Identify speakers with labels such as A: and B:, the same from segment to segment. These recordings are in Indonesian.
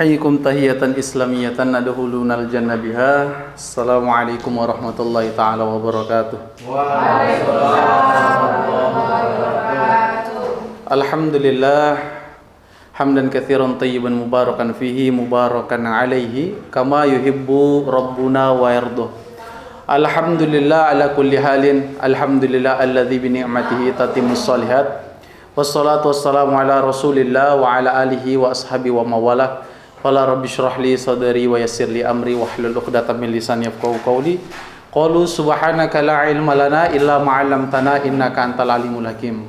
A: Nuhayyikum tahiyatan islamiyatan nadkhulunal jannah biha. Assalamualaikum warahmatullahi taala wabarakatuh. Alhamdulillah hamdan katsiran tayyiban mubarakan fihi mubarakan alaihi kama yuhibbu rabbuna wa yarduh. Alhamdulillah ala kulli halin. Alhamdulillah alladzi bi ni'matihi tatimmus shalihat. Wassalatu wassalamu ala rasulillah wa ala alihi wa ashabi wa mawalah. Qala rabbi shrah li sadri wa yassir li amri wahlul 'uqdatam min lisani yafqahu qawli. Qalu subhanaka la ilma lana illa ma 'allamtana innaka antal alimul hakim.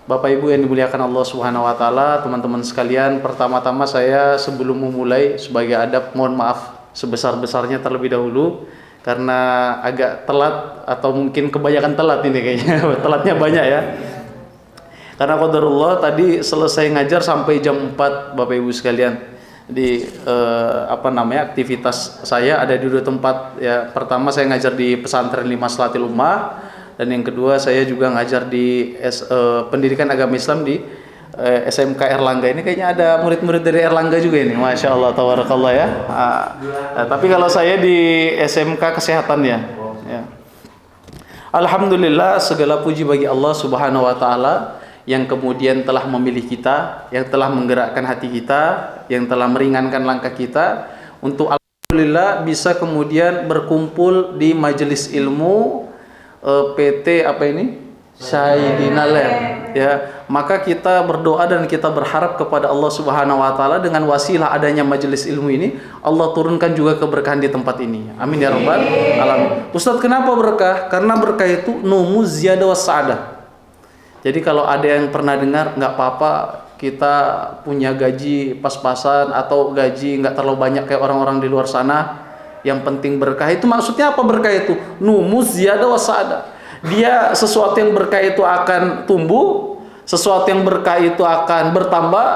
A: Bapak Ibu yang dimuliakan Allah Subhanahu wa taala, teman-teman sekalian, pertama-tama saya sebelum memulai sebagai adab mohon maaf sebesar-besarnya terlebih dahulu karena agak telat atau mungkin kebanyakan telat ini kayaknya. Telatnya banyak ya. Karena qadarullah tadi selesai ngajar sampai jam 4 Bapak Ibu sekalian. Di aktivitas saya ada di dua tempat ya. Pertama saya ngajar di pesantren Maslahatil Ummah, dan yang kedua saya juga ngajar di pendidikan agama Islam di SMK Erlangga. Ini kayaknya ada murid-murid dari Erlangga juga ini, Masya Allah, tabarakallah ya. Tapi kalau saya di SMK Kesehatan ya. Alhamdulillah, segala puji bagi Allah Subhanahu wa taala yang kemudian telah memilih kita, yang telah menggerakkan hati kita, yang telah meringankan langkah kita untuk alhamdulillah bisa kemudian berkumpul di majelis ilmu PT Sayyidina Lem ya. Maka kita berdoa dan kita berharap kepada Allah Subhanahu wa taala dengan wasilah adanya majelis ilmu ini Allah turunkan juga keberkahan di tempat ini. Amin ya rabbal alamin. Ustaz, kenapa berkah? Karena berkah itu numu ziyadah was sa'adah. Jadi kalau ada yang pernah dengar, nggak apa-apa kita punya gaji pas-pasan atau gaji nggak terlalu banyak kayak orang-orang di luar sana. Yang penting berkah itu maksudnya apa? Berkah itu numu ziyadah was sa'adah. Dia sesuatu yang berkah itu akan tumbuh, sesuatu yang berkah itu akan bertambah,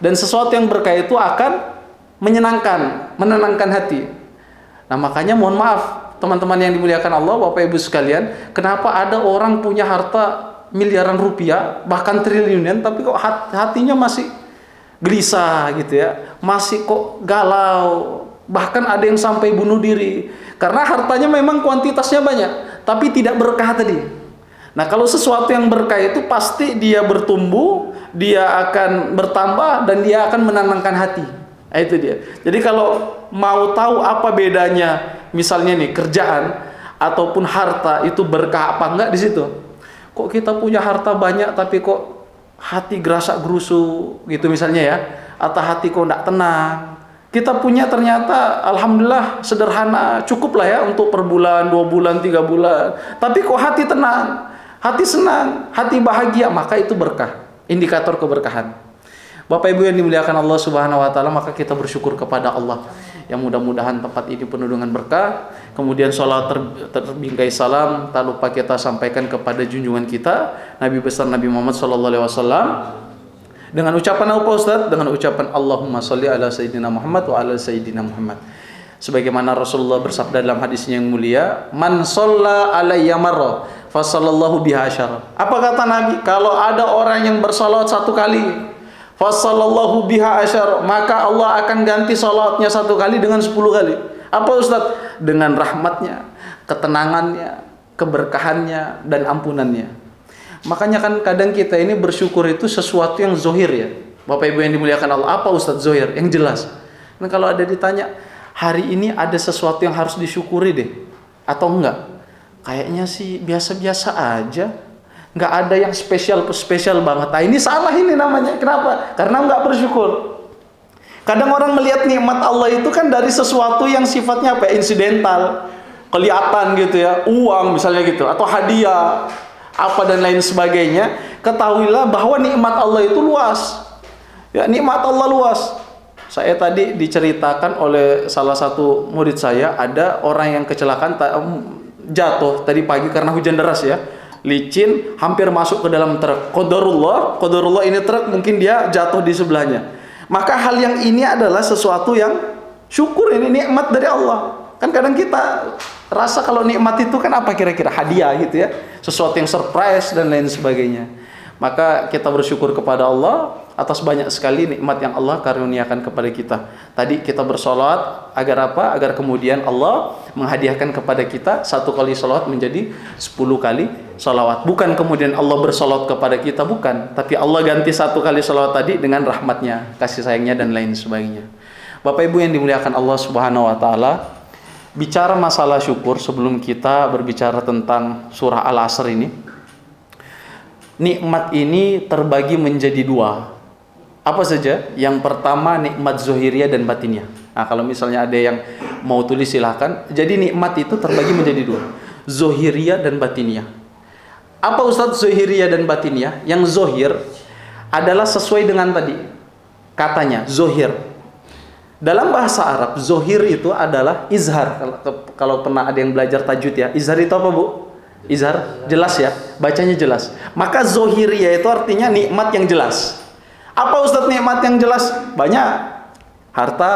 A: dan sesuatu yang berkah itu akan menenangkan hati. Nah makanya mohon maaf teman-teman yang dimuliakan Allah, Bapak Ibu sekalian, kenapa ada orang punya harta miliaran rupiah, bahkan triliunan, tapi kok hatinya masih gelisah gitu ya, masih kok galau, bahkan ada yang sampai bunuh diri, karena hartanya memang kuantitasnya banyak tapi tidak berkah tadi. Nah kalau sesuatu yang berkah itu pasti dia bertumbuh, dia akan bertambah, dan dia akan menenangkan hati. Nah, itu dia. Jadi kalau mau tahu apa bedanya misalnya nih kerjaan ataupun harta itu berkah apa enggak di situ. Kok kita punya harta banyak tapi kok hati gerasak gerusu gitu misalnya ya, atau hati kok enggak tenang. Kita punya ternyata alhamdulillah sederhana, cukup lah ya untuk per bulan, 2 bulan, 3 bulan. Tapi kok hati tenang, hati senang, hati bahagia, maka itu berkah, indikator keberkahan. Bapak Ibu yang dimuliakan Allah Subhanahu wa taala, maka kita bersyukur kepada Allah yang mudah-mudahan tempat ini penuh dengan berkah. Kemudian sholat terbingkai salam tak lupa kita sampaikan kepada junjungan kita Nabi besar Nabi Muhammad SAW. Dengan ucapan apa Ustaz? Dengan ucapan Allahumma sholli ala Sayyidina Muhammad wa ala Sayyidina Muhammad. Sebagaimana Rasulullah bersabda dalam hadisnya yang mulia, man sholla alayya marra fa sallallahu biha asyara. Apa kata Nabi? Kalau ada orang yang bersalawat 1 kali, fa sallallahu biha asyara, maka Allah akan ganti salatnya 1 kali dengan 10 kali. Apa Ustaz? Dengan rahmatnya, ketenangannya, keberkahannya, dan ampunannya. Makanya kan kadang kita ini bersyukur itu sesuatu yang zohir ya. Bapak Ibu yang dimuliakan Allah, apa Ustadz zohir? Yang jelas. Nah kalau ada ditanya, hari ini ada sesuatu yang harus disyukuri deh, atau enggak? Kayaknya sih biasa-biasa aja. Enggak ada yang spesial banget. Nah ini salah ini namanya. Kenapa? Karena enggak bersyukur. Kadang orang melihat nikmat Allah itu kan dari sesuatu yang sifatnya apa? Insidental. Kelihatan gitu ya. Uang misalnya gitu. Atau hadiah. Apa dan lain sebagainya. Ketahuilah bahwa nikmat Allah itu luas ya, nikmat Allah luas. Saya tadi diceritakan oleh salah satu murid saya, ada orang yang kecelakaan jatuh tadi pagi karena hujan deras ya, licin, hampir masuk ke dalam truk. Qadarullah ini truk, mungkin dia jatuh di sebelahnya. Maka hal yang ini adalah sesuatu yang syukur, ini nikmat dari Allah. Kan kadang kita rasa kalau nikmat itu kan apa kira-kira? Hadiah gitu ya, sesuatu yang surprise dan lain sebagainya. Maka kita bersyukur kepada Allah. atas banyak sekali nikmat yang Allah karuniakan kepada kita. Tadi kita bersolawat agar apa? Agar kemudian Allah menghadiahkan kepada kita 1 kali solawat menjadi 10 kali solawat. Bukan kemudian Allah bersolawat kepada kita, bukan. Tapi Allah ganti 1 kali solawat tadi dengan rahmatnya, kasih sayangnya, dan lain sebagainya. Bapak Ibu yang dimuliakan Allah Subhanahu wa Ta'ala, bicara masalah syukur sebelum kita berbicara tentang surah Al-Asr ini. Nikmat ini terbagi menjadi 2. Apa saja? Yang pertama nikmat zohiriyah dan batiniyah. Nah, kalau misalnya ada yang mau tulis silahkan. Jadi nikmat itu terbagi menjadi 2. Zohiriyah dan batiniyah. Apa Ustadz zohiriyah dan batiniyah? Yang zohir adalah sesuai dengan tadi katanya, zohir. Dalam bahasa Arab, zohir itu adalah izhar. Kalau pernah ada yang belajar tajwid ya, izhar itu apa, Bu? Izhar, jelas ya, bacanya jelas. Maka zohiriyah itu artinya nikmat yang jelas. Apa Ustadz nikmat yang jelas? Banyak. Harta,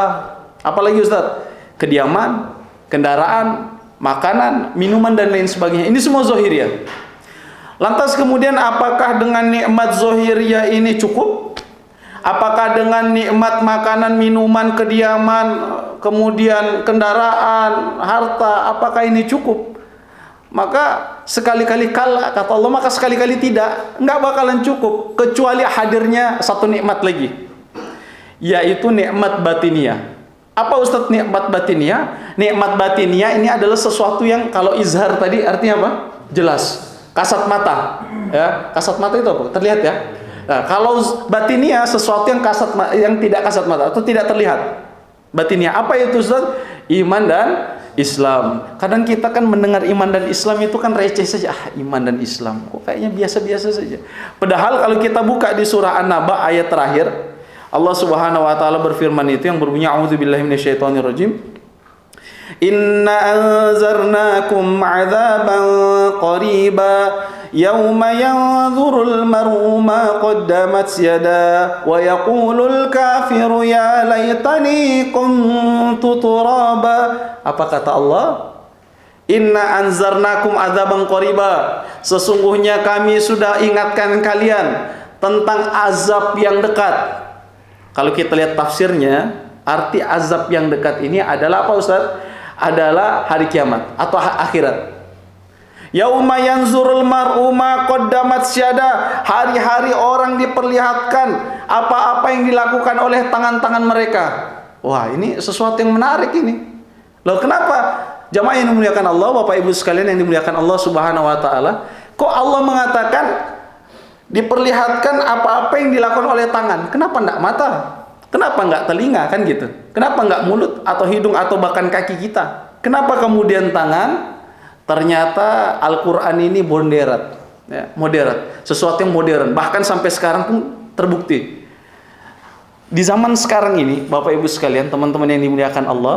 A: apalagi Ustadz? Kediaman, kendaraan, makanan, minuman, dan lain sebagainya. Ini semua zohiriyah. Lantas kemudian apakah dengan nikmat zohiriyah ini cukup? Apakah dengan nikmat makanan, minuman, kediaman, kemudian kendaraan, harta, apakah ini cukup? Maka sekali-kali kala, kata Allah, maka sekali-kali tidak, nggak bakalan cukup kecuali hadirnya satu nikmat lagi, yaitu nikmat batiniyah. Apa Ustadz nikmat batiniyah? Nikmat batiniyah ini adalah sesuatu yang kalau izhar tadi artinya apa? Jelas, kasat mata, ya. Kasat mata itu apa? Terlihat ya. Nah, kalau batiniyah sesuatu yang yang tidak kasat mata atau tidak terlihat. Batiniyah apa itu Ustadz? Iman dan Islam. Kadang kita kan mendengar iman dan Islam itu kan receh saja. Iman dan Islam kok kayaknya biasa-biasa saja. Padahal kalau kita buka di surah An-Naba ayat terakhir, Allah Subhanahu wa taala berfirman itu yang berbunyi a'udzubillahi minasyaitonirrajim. Inna anzarnakum 'adzaban qariba yauma yanzurul mar'u ma qaddamat yada wa yaqulul kafiru ya laitani kuntu turaba. Apa kata Allah? Inna anzarnakum adzaban qariba. Sesungguhnya kami sudah ingatkan kalian tentang azab yang dekat. Kalau kita lihat tafsirnya, arti azab yang dekat ini adalah apa Ustaz? Adalah hari kiamat atau akhirat. Yauma yanzurul mar'u ma qaddamat syada. Hari-hari orang diperlihatkan apa-apa yang dilakukan oleh tangan-tangan mereka. Wah, ini sesuatu yang menarik ini. Loh, kenapa? Jamaah yang dimuliakan Allah, Bapak Ibu sekalian yang dimuliakan Allah Subhanahu wa taala, kok Allah mengatakan diperlihatkan apa-apa yang dilakukan oleh tangan? Kenapa enggak mata? Kenapa enggak telinga, kan gitu? Kenapa enggak mulut atau hidung atau bahkan kaki kita? Kenapa kemudian tangan? Ternyata Al-Quran ini moderat, ya, moderat, sesuatu yang modern, bahkan sampai sekarang pun terbukti. Di zaman sekarang ini, Bapak Ibu sekalian, teman-teman yang dimuliakan Allah,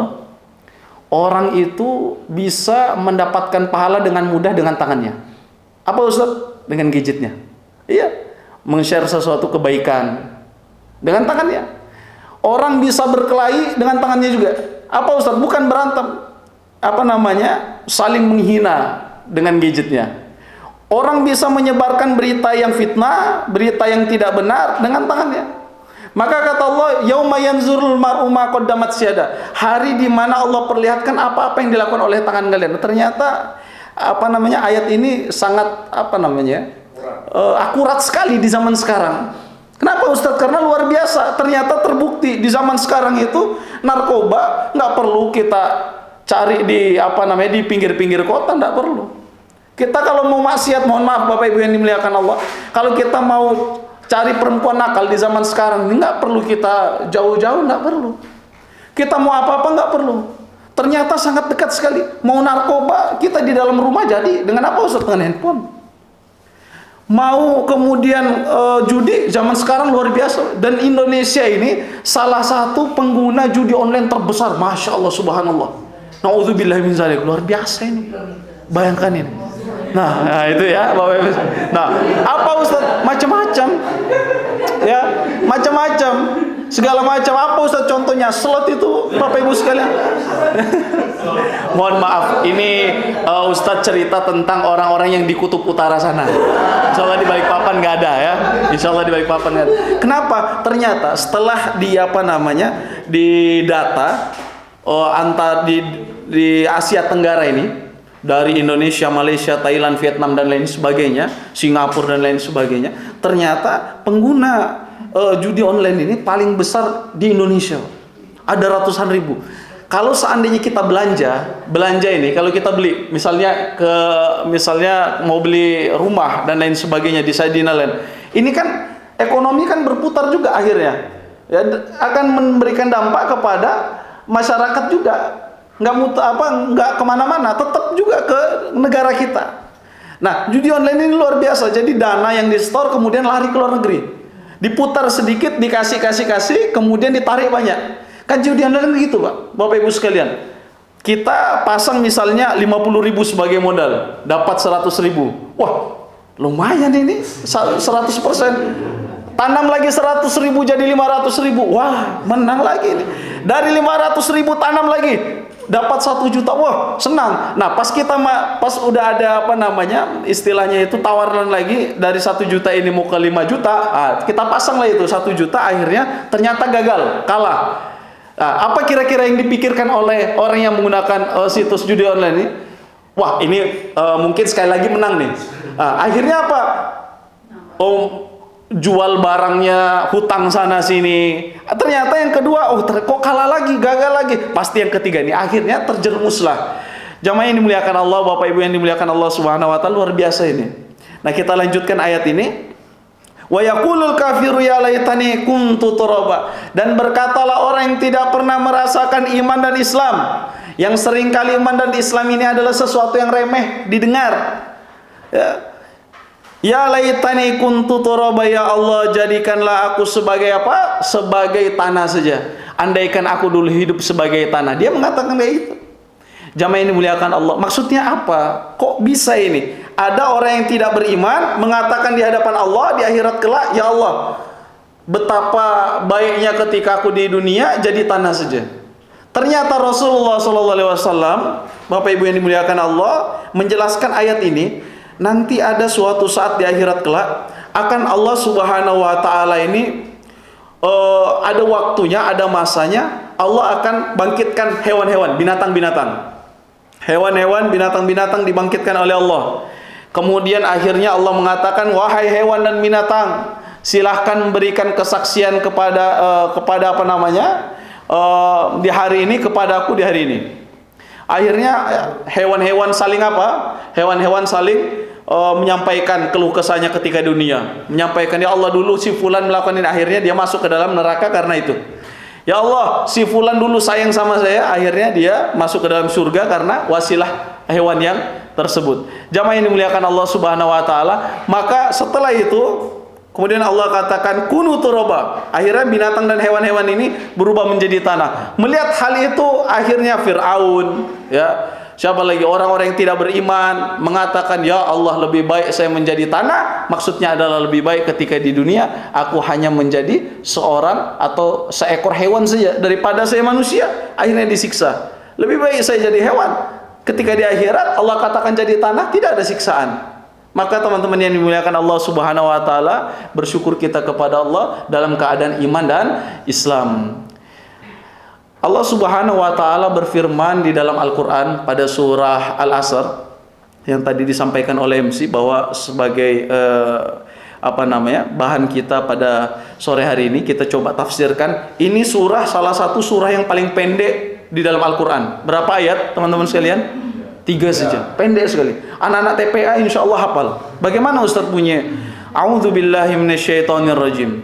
A: orang itu bisa mendapatkan pahala dengan mudah dengan tangannya. Apa Ustaz? Dengan gadgetnya. Iya, meng-share sesuatu kebaikan dengan tangannya. Orang bisa berkelahi dengan tangannya juga. Apa Ustaz? Bukan berantem. Apa namanya? Saling menghina dengan gadgetnya. Orang bisa menyebarkan berita yang fitnah, berita yang tidak benar dengan tangannya. Maka kata Allah, yauma yanzurul mar'u ma qaddamat syada. Hari di mana Allah perlihatkan apa-apa yang dilakukan oleh tangan kalian. Ternyata apa namanya? Ayat ini sangat apa namanya? Akurat sekali di zaman sekarang. Kenapa Ustaz? Karena luar biasa. Ternyata terbukti di zaman sekarang itu narkoba nggak perlu kita cari di apa namanya di pinggir-pinggir kota, nggak perlu. Kita kalau mau maksiat, mohon maaf Bapak Ibu yang dimuliakan Allah, kalau kita mau cari perempuan nakal di zaman sekarang, nggak perlu kita jauh-jauh, nggak perlu. Kita mau apa-apa nggak perlu. Ternyata sangat dekat sekali. Mau narkoba, kita di dalam rumah jadi. Dengan apa Ustaz? Dengan handphone. Mau kemudian judi, zaman sekarang luar biasa. Dan Indonesia ini salah satu pengguna judi online terbesar. Masya Allah, subhanallah. Na'udzubillah min zalik. Luar biasa ini. Bayangkan ini. Nah itu ya Bapak Ibu. Nah, apa Ustaz? Macam-macam. Ya, macam-macam. Segala macam. Apa Ustaz contohnya? Slot itu Bapak Ibu sekalian. Mohon maaf, ini Ustadz cerita tentang orang-orang yang di kutub utara sana. Insya Allah di Balikpapan nggak ada ya. Insya Allah di Balikpapan nggak ada. Kenapa? Ternyata setelah di di data antar di Asia Tenggara ini, dari Indonesia, Malaysia, Thailand, Vietnam dan lain sebagainya, Singapura dan lain sebagainya, ternyata pengguna judi online ini paling besar di Indonesia. Ada ratusan ribu. Kalau seandainya kita belanja ini, kalau kita beli, misalnya mau beli rumah dan lain sebagainya di Saidina Land, ini kan ekonomi kan berputar juga akhirnya, ya, akan memberikan dampak kepada masyarakat juga, nggak kemana-mana, tetap juga ke negara kita. Nah, judi online ini luar biasa. Jadi dana yang di store kemudian lari ke luar negeri, diputar sedikit, dikasih, kemudian ditarik banyak. Kan judi online gitu, Pak, Bapak Ibu sekalian. Kita pasang misalnya 50.000 sebagai modal, dapat 100.000. Wah, lumayan ini, 100%. Tanam lagi 100.000 jadi 500.000. Wah, menang lagi ini. Dari 500.000 tanam lagi, dapat 1 juta. Wah, senang. Nah, pas udah ada istilahnya itu tawaran lagi dari 1 juta ini mau ke 5 juta, kita pasang lah itu 1 juta, akhirnya ternyata gagal, kalah. Apa kira-kira yang dipikirkan oleh orang yang menggunakan situs judi online ini? Wah, ini mungkin sekali lagi menang nih. Akhirnya apa? Jual barangnya, hutang sana sini. Ternyata yang kedua, kok kalah lagi, gagal lagi. Pasti yang ketiga ini. Akhirnya terjerumuslah. Jamaah yang dimuliakan Allah, Bapak Ibu yang dimuliakan Allah Subhanahu wa taala, luar biasa ini. Nah, kita lanjutkan ayat ini. Wa yaqulul kafiru ya laitani kuntu turaba. Dan berkatalah orang yang tidak pernah merasakan iman dan Islam, yang sering kali iman dan Islam ini adalah sesuatu yang remeh didengar. Ya laitani kuntu turaba, ya Allah, jadikanlah aku sebagai apa? Sebagai tanah saja. Andaikan aku dulu hidup sebagai tanah. Dia mengatakan kayak itu. Jamaah ini dimuliakan Allah. Maksudnya apa? Kok bisa ini? Ada orang yang tidak beriman mengatakan di hadapan Allah di akhirat kelak, ya Allah, betapa baiknya ketika aku di dunia jadi tanah saja. Ternyata Rasulullah SAW, Bapak Ibu yang dimuliakan Allah, menjelaskan ayat ini. Nanti ada suatu saat di akhirat kelak akan Allah Subhanahu wa taala ini ada waktunya, ada masanya, Allah akan bangkitkan hewan-hewan, binatang-binatang. Hewan-hewan, binatang-binatang dibangkitkan oleh Allah. Kemudian akhirnya Allah mengatakan, wahai hewan dan binatang, silahkan memberikan kesaksian kepada di hari ini, kepada aku di hari ini. Akhirnya hewan-hewan saling apa? Hewan-hewan saling menyampaikan keluh kesahnya ketika dunia, menyampaikan, ya Allah, dulu si fulan melakukan ini, akhirnya dia masuk ke dalam neraka karena itu. Ya Allah, si fulan dulu sayang sama saya, akhirnya dia masuk ke dalam surga karena wasilah hewan yang tersebut. Jamaah yang dimuliakan Allah Subhanahu wa taala, maka setelah itu kemudian Allah katakan kunu turaba. Akhirnya binatang dan hewan-hewan ini berubah menjadi tanah. Melihat hal itu akhirnya Firaun, ya, siapa lagi, orang-orang yang tidak beriman mengatakan, ya Allah, lebih baik saya menjadi tanah. Maksudnya adalah lebih baik ketika di dunia aku hanya menjadi seorang atau seekor hewan saja daripada saya manusia. Akhirnya disiksa. Lebih baik saya jadi hewan. Ketika di akhirat Allah katakan jadi tanah, tidak ada siksaan. Maka teman-teman yang dimuliakan Allah Subhanahu wa taala, bersyukur kita kepada Allah dalam keadaan iman dan Islam. Allah Subhanahu wa taala berfirman di dalam Al-Qur'an pada surah Al-Asr yang tadi disampaikan oleh MC, bahwa sebagai bahan kita pada sore hari ini, kita coba tafsirkan. Ini salah satu surah yang paling pendek di dalam Al-Quran. Berapa ayat teman-teman sekalian? 3 saja, pendek sekali. Anak-anak TPA insya Allah hafal. Bagaimana Ustaz punya? A'udzubillahi minasyaitonirrajim.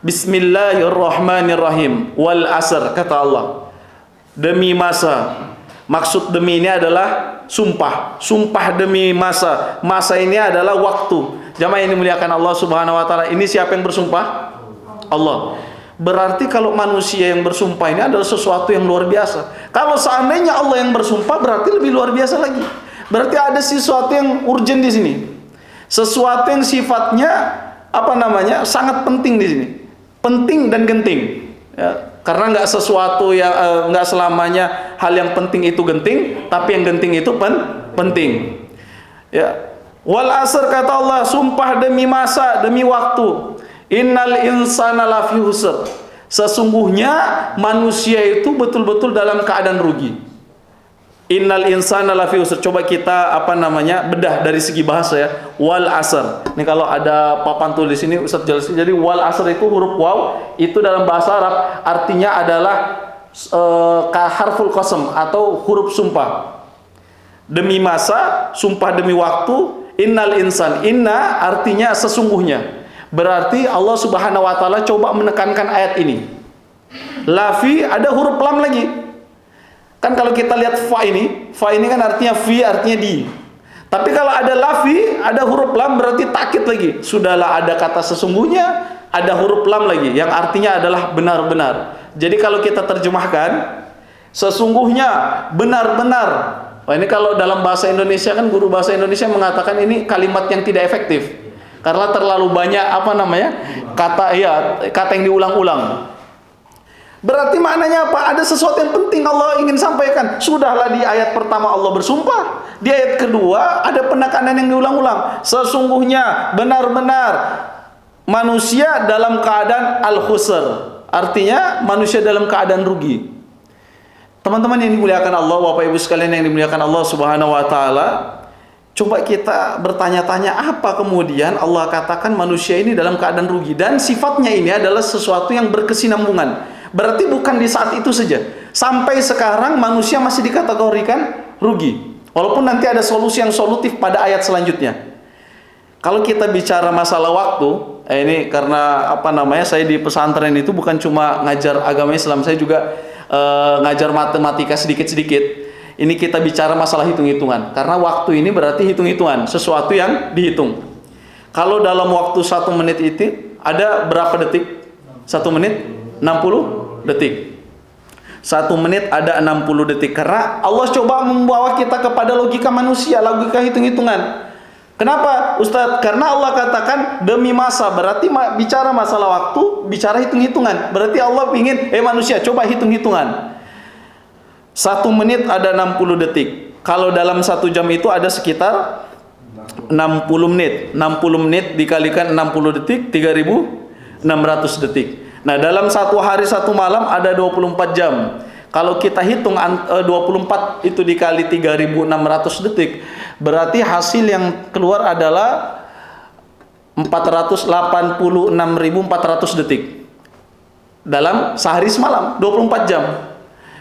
A: Bismillahirrahmanirrahim. Wal asr, kata Allah, demi masa. Maksud demi ini adalah sumpah. Sumpah demi masa. Masa ini adalah waktu. Jamaah yang dimuliakan Allah Subhanahu wa taala, ini siapa yang bersumpah? Allah. Berarti kalau manusia yang bersumpah ini adalah sesuatu yang luar biasa. Kalau seandainya Allah yang bersumpah, berarti lebih luar biasa lagi. Berarti ada sesuatu yang urgent di sini. Sesuatu yang sifatnya sangat penting di sini. Penting dan genting. Ya. Karena nggak sesuatu yang nggak selamanya hal yang penting itu genting, tapi yang genting itu penting. Ya. Wal asr, kata Allah, sumpah demi masa, demi waktu. Innal insana lafi husr. Sesungguhnya manusia itu betul-betul dalam keadaan rugi. Innal insana lafi husr. Coba kita bedah dari segi bahasa ya. Wal asr. Ini kalau ada papan tulis ini Ustaz jelasin. Jadi wal asr itu huruf waw, itu dalam bahasa Arab artinya adalah harful qasam atau huruf sumpah. Demi masa, sumpah demi waktu. Innal insan, inna artinya sesungguhnya. Berarti Allah Subhanahu wa taala coba menekankan ayat ini. Lafi ada huruf lam lagi. Kan kalau kita lihat fa ini kan artinya fi, artinya di. Tapi kalau ada lafi, ada huruf lam berarti takkid lagi. Sudahlah ada kata sesungguhnya, ada huruf lam lagi yang artinya adalah benar-benar. Jadi kalau kita terjemahkan sesungguhnya benar-benar. Wah, ini kalau dalam bahasa Indonesia kan guru bahasa Indonesia mengatakan ini kalimat yang tidak efektif karena terlalu banyak kata yang diulang-ulang. Berarti maknanya apa? Ada sesuatu yang penting Allah ingin sampaikan. Sudahlah di ayat pertama Allah bersumpah, di ayat kedua ada penekanan yang diulang-ulang. Sesungguhnya benar-benar manusia dalam keadaan al-khusr. Artinya manusia dalam keadaan rugi. Teman-teman yang dimuliakan Allah, Bapak Ibu sekalian yang dimuliakan Allah Subhanahu wa taala, coba kita bertanya-tanya apa kemudian Allah katakan manusia ini dalam keadaan rugi, dan sifatnya ini adalah sesuatu yang berkesinambungan. Berarti bukan di saat itu saja. Sampai sekarang manusia masih dikategorikan rugi. Walaupun nanti ada solusi yang solutif pada ayat selanjutnya. Kalau kita bicara masalah waktu, ini karena saya di pesantren itu bukan cuma ngajar agama Islam, saya juga ngajar matematika sedikit-sedikit. Ini kita bicara masalah hitung-hitungan. Karena waktu ini berarti hitung-hitungan, sesuatu yang dihitung. Kalau dalam waktu 1 menit itu ada berapa detik? 1 menit 60 detik. 1 menit ada 60 detik. Karena Allah coba membawa kita kepada logika manusia, logika hitung-hitungan. Kenapa Ustadz? Karena Allah katakan demi masa, berarti bicara masalah waktu, bicara hitung-hitungan. Berarti Allah ingin, manusia coba hitung-hitungan. 1 menit ada 60 detik. Kalau dalam 1 jam itu ada sekitar 60 menit. 60 menit dikalikan 60 detik, 3600 detik. Nah, dalam 1 hari 1 malam ada 24 jam. Kalau kita hitung 24 itu dikali 3600 detik, berarti hasil yang keluar adalah 486.400 detik. Dalam sehari semalam 24 jam.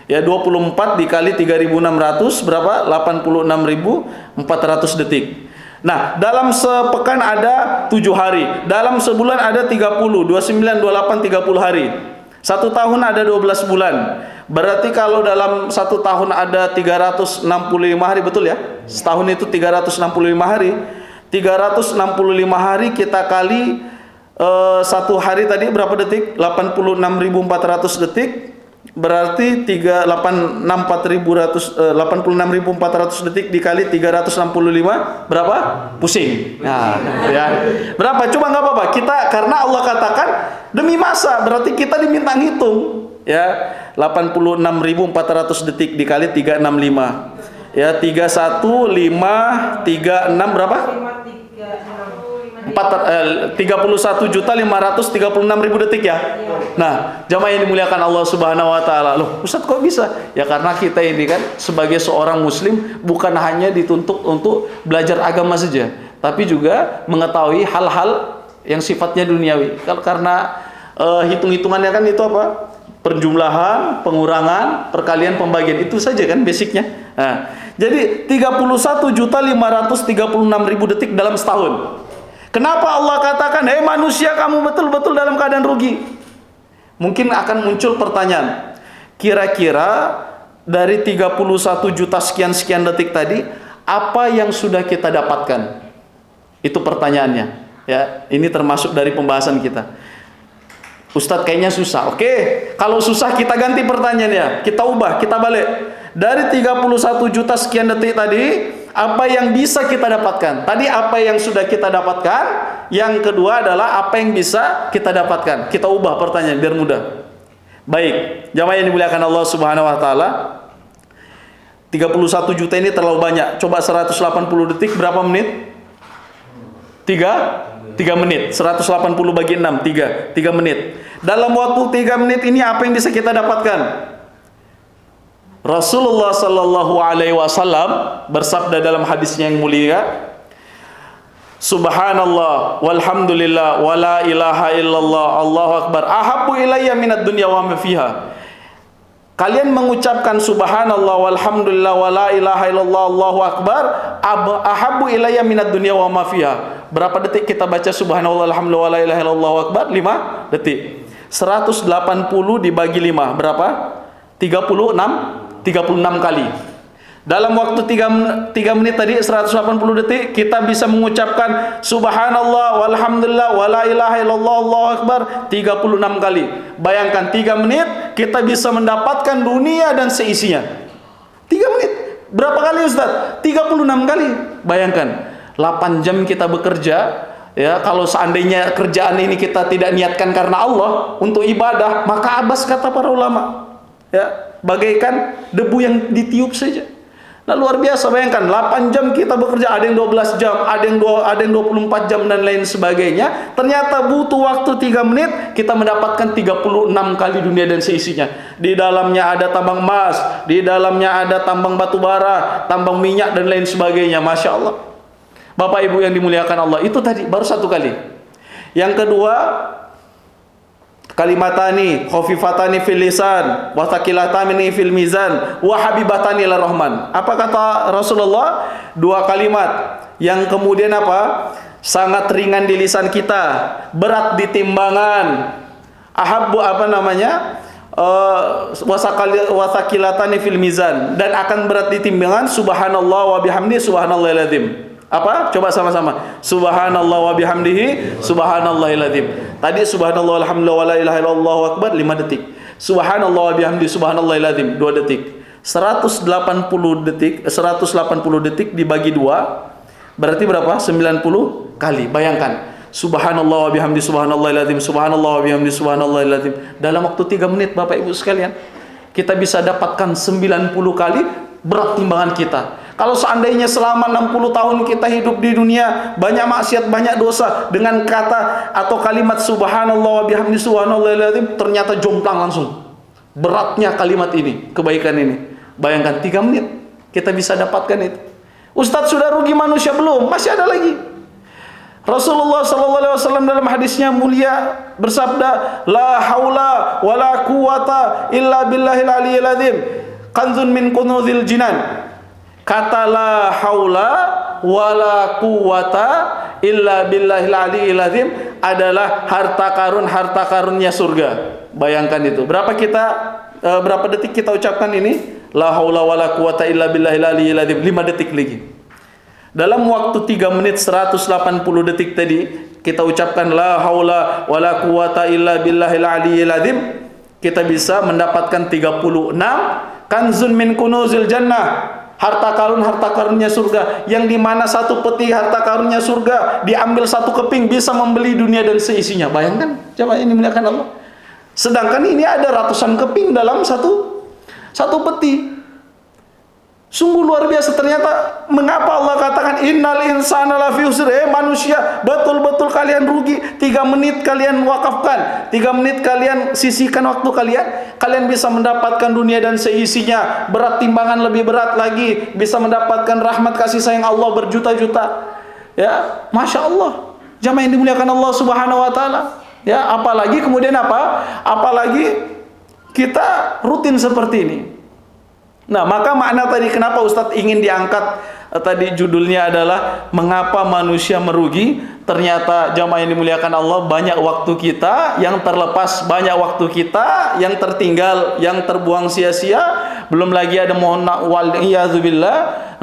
A: Ya, 24 dikali 3600 berapa? 86.400 detik. Nah, dalam sepekan ada 7 hari. Dalam sebulan ada 30, 29, 28, 30 hari. 1 tahun ada 12 bulan. Berarti kalau dalam 1 tahun ada 365 hari, betul ya? Setahun itu 365 hari. 365 hari kita kali 1 hari tadi berapa detik? 86.400 detik. Berarti 86.400 detik dikali 365 berapa? Pusing. Nah, ya. Berapa? Coba nggak apa-apa. Kita karena Allah katakan demi masa, berarti kita diminta ngitung. Ya, 86.400 detik dikali 365. Ya, 31.536 berapa? 31.536.000 detik ya. Nah, jamaah yang dimuliakan Allah Subhanahu wa taala. Loh, Ustaz kok bisa? Ya karena kita ini kan sebagai seorang muslim bukan hanya dituntut untuk belajar agama saja, tapi juga mengetahui hal-hal yang sifatnya duniawi. Karena hitung-hitungannya kan itu apa? Penjumlahan, pengurangan, perkalian, pembagian, itu saja kan basicnya. Nah, jadi 31.536.000 detik dalam setahun. Kenapa Allah katakan, hei manusia kamu betul-betul dalam keadaan rugi? Mungkin akan muncul pertanyaan, kira-kira dari 31 juta sekian-sekian detik tadi, apa yang sudah kita dapatkan? Itu pertanyaannya. Ya, ini termasuk dari pembahasan kita. Ustadz kayaknya susah. Oke, kalau susah kita ganti pertanyaannya, kita ubah, kita balik. Dari 31 juta sekian detik tadi, apa yang bisa kita dapatkan? Tadi apa yang sudah kita dapatkan? Yang kedua adalah apa yang bisa kita dapatkan? Kita ubah pertanyaan biar mudah. Baik, jamaah yang dimuliakan Allah Subhanahu wa taala. 31 juta ini terlalu banyak. Coba 180 detik berapa menit? 3 menit. 180 bagi 6, 3 menit. Dalam waktu 3 menit ini apa yang bisa kita dapatkan? Rasulullah sallallahu alaihi wasallam bersabda dalam hadisnya yang mulia, Subhanallah walhamdulillah wala ilaha illallah Allahu akbar ahabbu ilayya minad dunya wa ma fiha. Kalian mengucapkan subhanallah walhamdulillah wala ilaha illallah Allahu akbar ahabbu ilayya minad dunya wa ma fiha. Berapa detik kita baca subhanallah walhamdulillah wala ilaha illallah Allahu akbar? 5 detik. 180 dibagi 5 berapa? 36 kali. Dalam waktu 3 menit tadi 180 detik kita bisa mengucapkan subhanallah walhamdulillah wala ilaha illallah Allahu akbar 36 kali. Bayangkan 3 menit kita bisa mendapatkan dunia dan seisinya. 3 menit. Berapa kali Ustaz? 36 kali. Bayangkan 8 jam kita bekerja, ya, kalau seandainya kerjaan ini kita tidak niatkan karena Allah untuk ibadah, maka abas kata para ulama. Ya, bagaikan debu yang ditiup saja. Nah, luar biasa, bayangkan 8 jam kita bekerja, ada yang 12 jam, ada yang 24 jam dan lain sebagainya. Ternyata butuh waktu 3 menit kita mendapatkan 36 kali dunia dan seisinya. Di dalamnya ada tambang emas, di dalamnya ada tambang batu bara, tambang minyak dan lain sebagainya. Masya Allah. Bapak Ibu yang dimuliakan Allah, itu tadi baru 1 kali. Yang kedua, kalimatani khafifatani fil lisan wa thaqilatani fil mizan wa habibatani ila rahman. Apa kata Rasulullah? 2 kalimat yang kemudian apa? Sangat ringan di lisan kita, berat di timbangan. Ahabbu apa namanya? Wa thaqilatani fil mizan, dan akan berat di timbangan. Subhanallah wa bihamdi subhanallahil azim. Apa? Coba sama-sama. Subhanallah wa bihamdihi subhanallahil azim. Tadi subhanallah alhamdulillah wala ilaha illallah akbar 5 detik. Subhanallah wa bihamdihi subhanallahil azim 2 detik. 180 detik dibagi 2 berarti berapa? 90 kali. Bayangkan. Subhanallah wa bihamdihi subhanallahil azim, subhanallah wa bihamdihi subhanallahil azim. Dalam waktu 3 menit Bapak Ibu sekalian, kita bisa dapatkan 90 kali berat timbangan kita. Kalau seandainya selama 60 tahun kita hidup di dunia, banyak maksiat, banyak dosa, dengan kata atau kalimat subhanallah wa bihamdi subhanallahil azim, ternyata jomplang langsung. Beratnya kalimat ini, kebaikan ini. Bayangkan 3 menit kita bisa dapatkan itu. Ustadz, sudah rugi manusia belum? Masih ada lagi. Rasulullah SAW dalam hadisnya mulia bersabda, la haula wala quwata illa billahil aliyil azim, kanzun min kunuzil jinan. Kata la haula wala quwata illa billahil aliyil azim adalah harta karunnya surga. Bayangkan itu. Berapa detik kita ucapkan ini? La haula wala quwata illa billahil aliyil azim. 5 detik lagi. Dalam waktu 3 menit 180 detik tadi kita ucapkan la haula wala quwata illa billahil aliyil azim, kita bisa mendapatkan 36 kanzun min kunuzil jannah. Harta karunnya surga, yang dimana 1 peti harta karunnya surga diambil 1 keping bisa membeli dunia dan seisinya. Bayangkan, coba ini muliakan Allah. Sedangkan ini ada ratusan keping dalam satu peti. Sungguh luar biasa. Ternyata mengapa Allah katakan innal insana lafi khusr, manusia betul-betul kalian rugi. 3 menit kalian wakafkan, 3 menit kalian sisihkan waktu kalian bisa mendapatkan dunia dan seisinya. Berat timbangan lebih berat lagi, bisa mendapatkan rahmat kasih sayang Allah berjuta-juta. Ya, Masya Allah. Jamaah yang dimuliakan Allah Subhanahu wa taala. Ya, apalagi kemudian apa? Apalagi kita rutin seperti ini. Nah, maka makna tadi kenapa Ustadz ingin diangkat tadi judulnya adalah mengapa manusia merugi. Ternyata jamaah yang dimuliakan Allah, banyak waktu kita yang terlepas, banyak waktu kita yang tertinggal, yang terbuang sia-sia. Belum lagi ada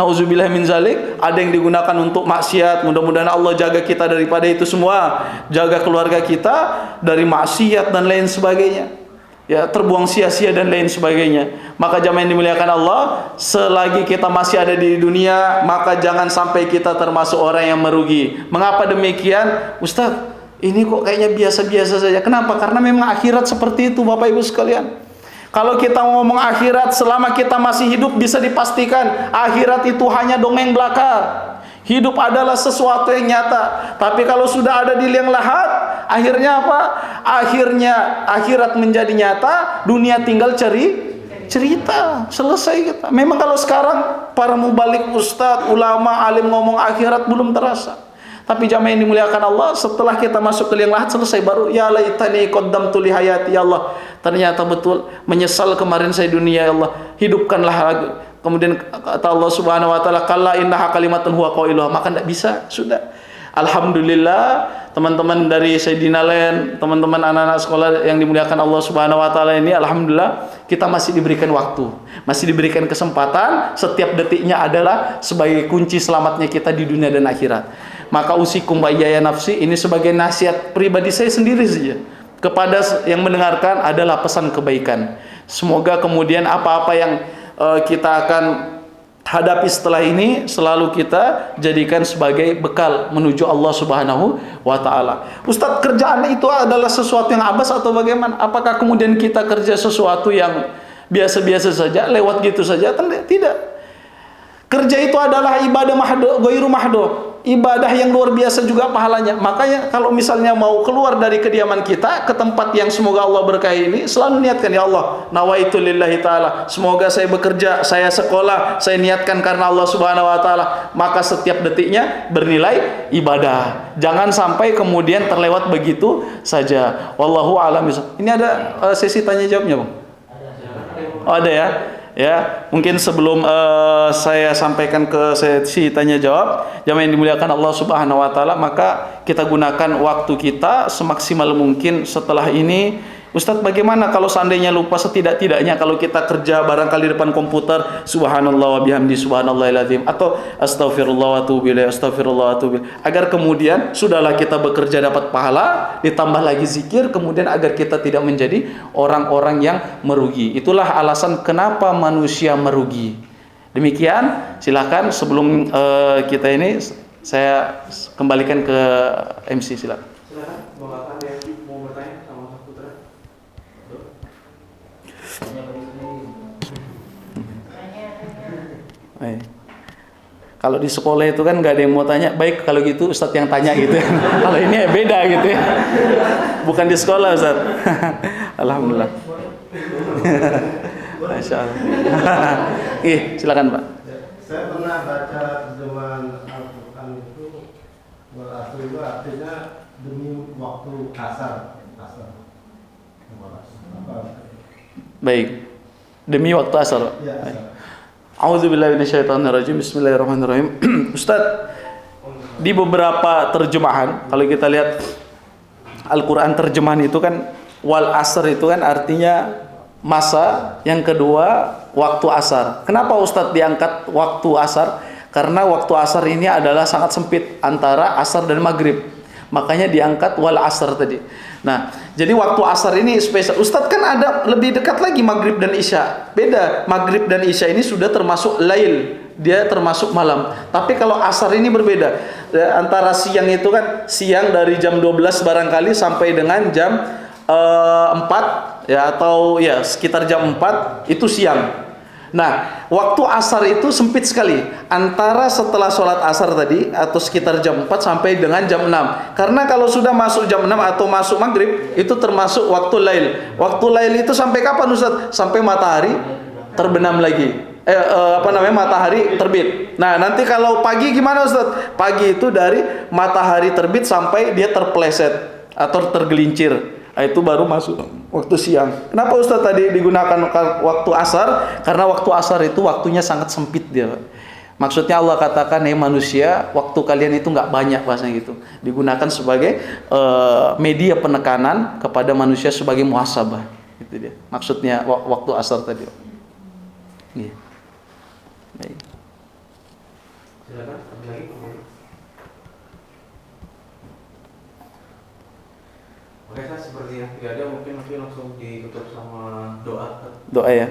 A: nauzubillah min zalik, ada yang digunakan untuk maksiat. Mudah-mudahan Allah jaga kita daripada itu semua, jaga keluarga kita dari maksiat dan lain sebagainya. Ya, terbuang sia-sia dan lain sebagainya. Maka jamaah yang dimuliakan Allah, selagi kita masih ada di dunia, maka jangan sampai kita termasuk orang yang merugi. Mengapa demikian? Ustaz, Ini kok kayaknya biasa-biasa saja. Kenapa? Karena memang akhirat seperti itu, Bapak Ibu sekalian. Kalau kita ngomong akhirat, selama kita masih hidup bisa dipastikan akhirat itu hanya dongeng belaka. Hidup adalah sesuatu yang nyata. Tapi kalau sudah ada di liang lahat, akhirnya apa? Akhirnya akhirat menjadi nyata, dunia tinggal cerita. Selesai kita. Memang kalau sekarang para mubalik, ustadz, ulama, alim ngomong akhirat belum terasa. Tapi jamaah yang dimuliakan Allah, setelah kita masuk ke liang lahat selesai, baru ya laitani qaddamtu li hayati, ya Allah. Ternyata betul menyesal kemarin saya dunia, ya Allah. Hidupkanlah lagi. Kemudian kata Allah Subhanahu wa taala, kalla innaha kalimatun huwa qailuha, maka tidak bisa, sudah. Alhamdulillah, teman-teman dari Sayyidina Len, teman-teman anak-anak sekolah yang dimuliakan Allah Subhanahu wa taala ini, alhamdulillah kita masih diberikan waktu, masih diberikan kesempatan. Setiap detiknya adalah sebagai kunci selamatnya kita di dunia dan akhirat. Maka usikum wa iyaya nafsi, ini sebagai nasihat pribadi saya sendiri saja kepada yang mendengarkan adalah pesan kebaikan. Semoga kemudian apa-apa yang kita akan hadapi setelah ini selalu kita jadikan sebagai bekal menuju Allah Subhanahu wa taala. Ustadz, kerjaan itu adalah sesuatu yang abas atau bagaimana? Apakah kemudian kita kerja sesuatu yang biasa-biasa saja, lewat gitu saja? Tidak. Kerja itu adalah ibadah mahdo, ghairu mahdo. Ibadah yang luar biasa juga pahalanya. Makanya kalau misalnya mau keluar dari kediaman kita ke tempat yang semoga Allah berkahi ini, selalu niatkan, ya Allah, nawaitu lillahi ta'ala, semoga saya bekerja, saya sekolah, saya niatkan karena Allah Subhanahu wa taala. Maka setiap detiknya bernilai ibadah. Jangan sampai kemudian terlewat begitu saja. Wallahu a'lam bishawab. Ini ada sesi tanya jawabnya, Bang? Oh, ada ya. Ya, mungkin sebelum saya sampaikan ke sesi tanya jawab, jamaah yang dimuliakan Allah Subhanahu wa taala, maka kita gunakan waktu kita semaksimal mungkin setelah ini. Ustadz, bagaimana kalau seandainya lupa? Setidak-tidaknya kalau kita kerja barangkali depan komputer, subhanallah wa bihamdi subhanallahil azim, atau astagfirullah wa atubu ilaih, astagfirullah wa atubu ilaih, agar kemudian sudahlah kita bekerja dapat pahala, ditambah lagi zikir, kemudian agar kita tidak menjadi orang-orang yang merugi. Itulah alasan kenapa manusia merugi. Demikian, silakan sebelum kita ini saya kembalikan ke MC, silakan. Kalau di sekolah itu kan nggak ada yang mau tanya, baik kalau gitu Ustadz yang tanya gitu. Kalau ini beda gitu ya, bukan di sekolah Ustadz. Alhamdulillah. Masya Allah. Silakan Pak.
B: Saya pernah baca terjemahan Al-Quran itu, berasal itu artinya demi waktu asar.
A: Baik, demi waktu asar.
B: Ya, asar.
A: A'udzubillahi minasyaitonirrajim. Bismillahirrahmanirrahim. Ustadz, di beberapa terjemahan, kalau kita lihat Al-Quran terjemahan itu kan wal asr itu kan artinya masa, yang kedua waktu asar. Kenapa Ustadz diangkat waktu asar? Karena waktu asar ini adalah sangat sempit antara asar dan maghrib. Makanya diangkat wal asr tadi. Nah, jadi waktu asar ini spesial. Ustadz, kan ada lebih dekat lagi maghrib dan isya. Beda, maghrib dan isya ini sudah termasuk lail, dia termasuk malam. Tapi kalau asar ini berbeda. Antara siang itu kan siang dari jam 12 barangkali sampai dengan jam 4 ya, atau ya sekitar jam 4 itu siang. Nah, waktu asar itu sempit sekali, antara setelah sholat asar tadi atau sekitar jam 4 sampai dengan jam 6. Karena kalau sudah masuk jam 6 atau masuk maghrib, itu termasuk waktu lail. Waktu lail itu sampai kapan Ustaz? Sampai matahari terbenam lagi. Matahari terbit. Nah, nanti kalau pagi gimana Ustaz? Pagi itu dari matahari terbit sampai dia terpeleset atau tergelincir. Itu baru masuk waktu siang. Kenapa Ustaz tadi digunakan waktu asar? Karena waktu asar itu waktunya sangat sempit dia. Maksudnya Allah katakan, manusia, waktu kalian itu nggak banyak, bahasanya gitu. Digunakan sebagai media penekanan kepada manusia sebagai muhasabah. Itu dia. Maksudnya waktu asar tadi. Iya. Baik. Silakan lagi.
C: Oke, saya seperti yang tidak ada, mungkin langsung ditutup sama doa.
A: Doa ya.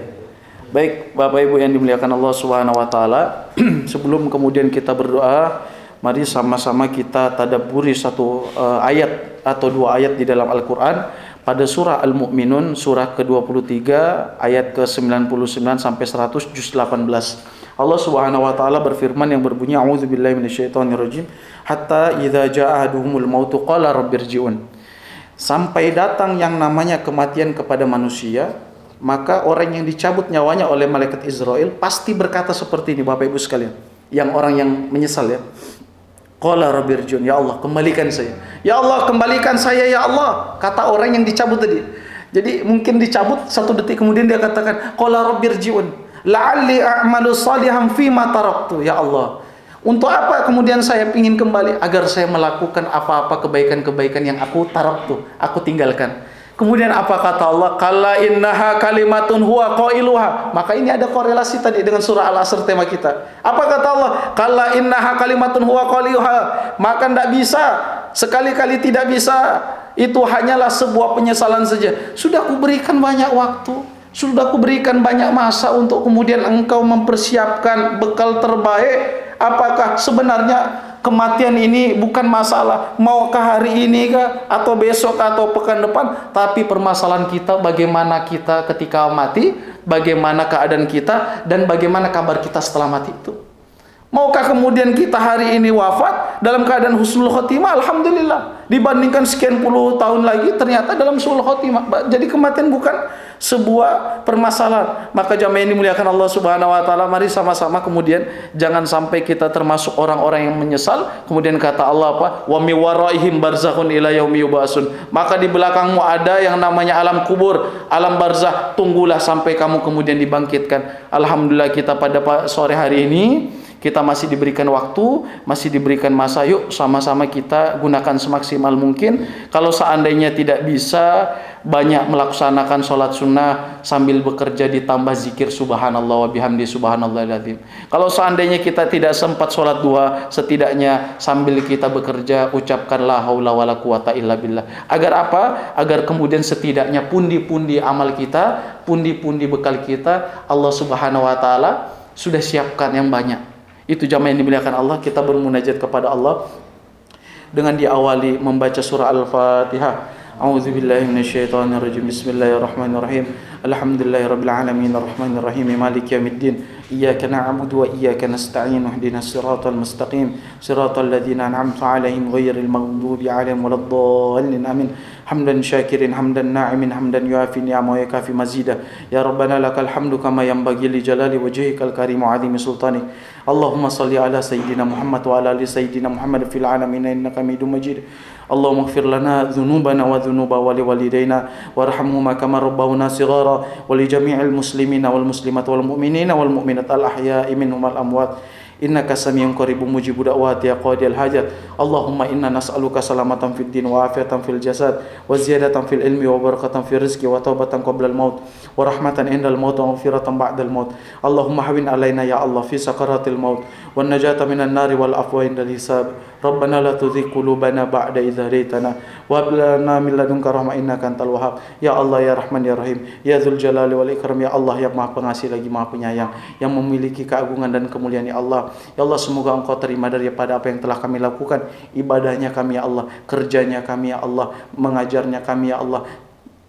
A: Baik, Bapak Ibu yang dimuliakan Allah Subhanahu wa taala, sebelum kemudian kita berdoa, Mari sama-sama kita tadabburi satu ayat atau dua ayat di dalam Al-Quran pada surah Al-Mu'minun, surah ke-23 ayat ke-99 sampai 100, juz 18. Allah Subhanahu wa taala berfirman yang berbunyi, a'udzubillahi minasyaitonirrajim, hatta idza jaa ahaduhumul mautu qala rabbirji'un. Sampai datang yang namanya kematian kepada manusia, maka orang yang dicabut nyawanya oleh malaikat Israel pasti berkata seperti ini, Bapak Ibu sekalian, yang orang yang menyesal ya. Qala rabbirji'un, ya Allah kembalikan saya. Ya Allah kembalikan saya ya Allah, kata orang yang dicabut tadi. Jadi mungkin dicabut 1 detik kemudian dia katakan qala rabbirji'un la'alli a'malu salihan fima taraktu. Ya Allah, untuk apa kemudian saya ingin kembali? Agar saya melakukan apa-apa kebaikan-kebaikan yang aku tinggalkan. Kemudian apa kata Allah? Kalla innaha kalimatun huwa qailuha. Maka ini ada korelasi tadi dengan surah Al-Asr tema kita. Apa kata Allah? Kalla innaha kalimatun huwa qailuha. Maka tidak bisa, sekali-kali tidak bisa. Itu hanyalah sebuah penyesalan saja. Sudah kuberikan banyak waktu, sudah kuberikan banyak masa untuk kemudian engkau mempersiapkan bekal terbaik. Apakah sebenarnya kematian ini bukan masalah maukah hari ini kah, atau besok atau pekan depan, tapi permasalahan kita bagaimana kita ketika mati, bagaimana keadaan kita, dan bagaimana kabar kita setelah mati itu. Maukah kemudian kita hari ini wafat dalam keadaan husnul khotimah, alhamdulillah, dibandingkan sekian puluh tahun lagi ternyata dalam husnul khotimah. Jadi kematian bukan sebuah permasalahan. Maka jamaah ini dimuliakan Allah Subhanahu wa taala, mari sama-sama kemudian jangan sampai kita termasuk orang-orang yang menyesal. Kemudian kata Allah apa? Wa mi waraihim barzakhun ila yaumi yub'atsun. Maka di belakangmu ada yang namanya alam kubur, alam barzakh, tunggulah sampai kamu kemudian dibangkitkan. Alhamdulillah kita pada sore hari ini kita masih diberikan waktu, masih diberikan masa. Yuk sama-sama kita gunakan semaksimal mungkin. Kalau seandainya tidak bisa banyak melaksanakan sholat sunnah sambil bekerja ditambah zikir subhanallah wa bihamdi subhanallahil azim. Kalau seandainya kita tidak sempat sholat duha, setidaknya sambil kita bekerja ucapkan la haula wala quwata illa billah. Agar apa? Agar kemudian setidaknya pundi-pundi amal kita, pundi-pundi bekal kita, Allah Subhanahu wa taala sudah siapkan yang banyak. Itu jamaah yang dimuliakan Allah, kita bermunajat kepada Allah dengan diawali membaca surah Al-Fatihah. A'udzubillahi minasyaitonirrajim. Bismillahirrahmanirrahim. Alhamdulillahirabbil alamin arrahmanir rahim maliki yaumiddin. Iyyaka na'budu wa iyyaka nasta'in. Ihdinas siratal mustaqim. Siratal ladzina an'amta 'alaihim ghairil maghdubi 'alaihim waladdallin. Amin. Hamdan syakirin, hamdan na'imin, hamdan yuafi ni'amahu wa yakafi mazida. Ya Rabbana lakal hamdu kama yanbaghi li jalali wajhikal karim wa 'azimi sultanik. Allahumma salli ala sayyidina Muhammad wa ala ali sayyidina Muhammad fil alamin innaka Hamidum Majid. Allahumma ighfir lana dhunubana wa dhunuba waliwalidayna warhamhuma kama rabbawna shighara wa li jami'il muslimina wal muslimat wal mu'minina wal mu'minat al ahya'i minhum wal amwat. Innaka samiun qaribun mujibud da'wati ya qadiyal hajat. Allahumma inna nas'aluka salamatan fid din wa afiatan fil jasad wa ziyadatan fil ilmi wa barakatan fil rizqi wa taubatan qabla al maut wa rahmatan indal maut wa maghfiratan ba'dal maut. Allahumma hawin alaina ya Allah fi sakaratil maut wan najata minan nari wal afwa indal hisab. Rabbana la tuzigh qulubana ba'da idh hadaytana wa hab lana min ladunka rahmah innaka antal wahhab. Ya Allah ya Rahman ya Rahim ya Dzul Jalali wal Ikram, ya Allah yang Maha Pengasih lagi Maha Penyayang, yang memiliki keagungan dan kemuliaan. Ya Allah, ya Allah, semoga Engkau terima daripada apa yang telah kami lakukan, ibadahnya kami ya Allah, kerjanya kami ya Allah, mengajarnya kami ya Allah,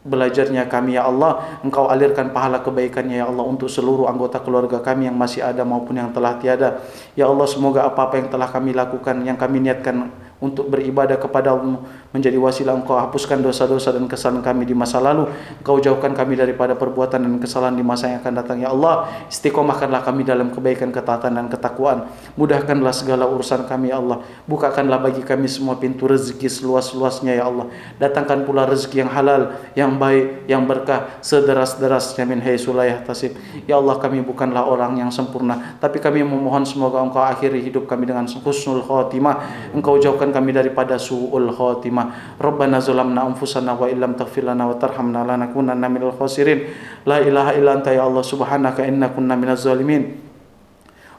A: belajarnya kami ya Allah. Engkau alirkan pahala kebaikannya ya Allah untuk seluruh anggota keluarga kami yang masih ada maupun yang telah tiada. Ya Allah, semoga apa-apa yang telah kami lakukan, yang kami niatkan untuk beribadah kepada-Mu menjadi wasilah Engkau hapuskan dosa-dosa dan kesalahan kami di masa lalu. Engkau jauhkan kami daripada perbuatan dan kesalahan di masa yang akan datang. Ya Allah, istiqomahkanlah kami dalam kebaikan, ketaatan dan ketakwaan. Mudahkanlah segala urusan kami ya Allah. Bukakanlah bagi kami semua pintu rezeki seluas-luasnya ya Allah. Datangkan pula rezeki yang halal, yang baik, yang berkah, sederas-derasnya min haitsu la yahtasib. Ya Allah, kami bukanlah orang yang sempurna, tapi kami memohon semoga Engkau akhiri hidup kami dengan husnul khotimah. Engkau jauhkan kami daripada su'ul khotimah. Rabbana zalamna anfusana wa illam taghfir lana wa tarhamna lanakunanna minal khasirin. La ilaha illa anta ya Allah subhanaka inna kunna minaz zalimin.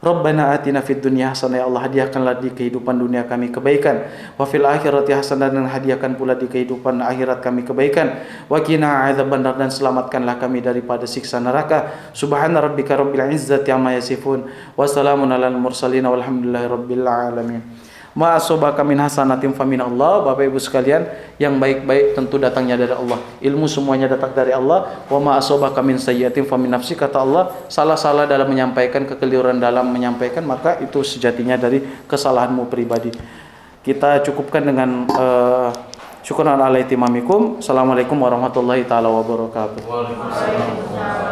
A: Rabbana atina fid dunya hasanah, ya Allah hadiahkanlah di kehidupan dunia kami kebaikan, wa fil akhirati hasanah, dan hadiahkan pula di kehidupan akhirat kami kebaikan, wa qina adzabannar, dan selamatkanlah kami daripada siksa neraka. Subhana rabbika rabbil izzati amma yasifun wa salamun alal mursalin walhamdulillahi rabbil alamin. Ma asobaka min hasanatin famin Allah. Bapak Ibu sekalian, yang baik-baik tentu datangnya dari Allah. Ilmu semuanya datang dari Allah. Wa ma asobaka min sayyiatin famin nafsi, kata Allah. Salah-salah dalam menyampaikan, kekeliruan dalam menyampaikan, maka itu sejatinya dari kesalahanmu pribadi. Kita cukupkan dengan syukran ala itimamikum. Assalamualaikum warahmatullahi taala wabarakatuh.
C: Waalaikumsalam.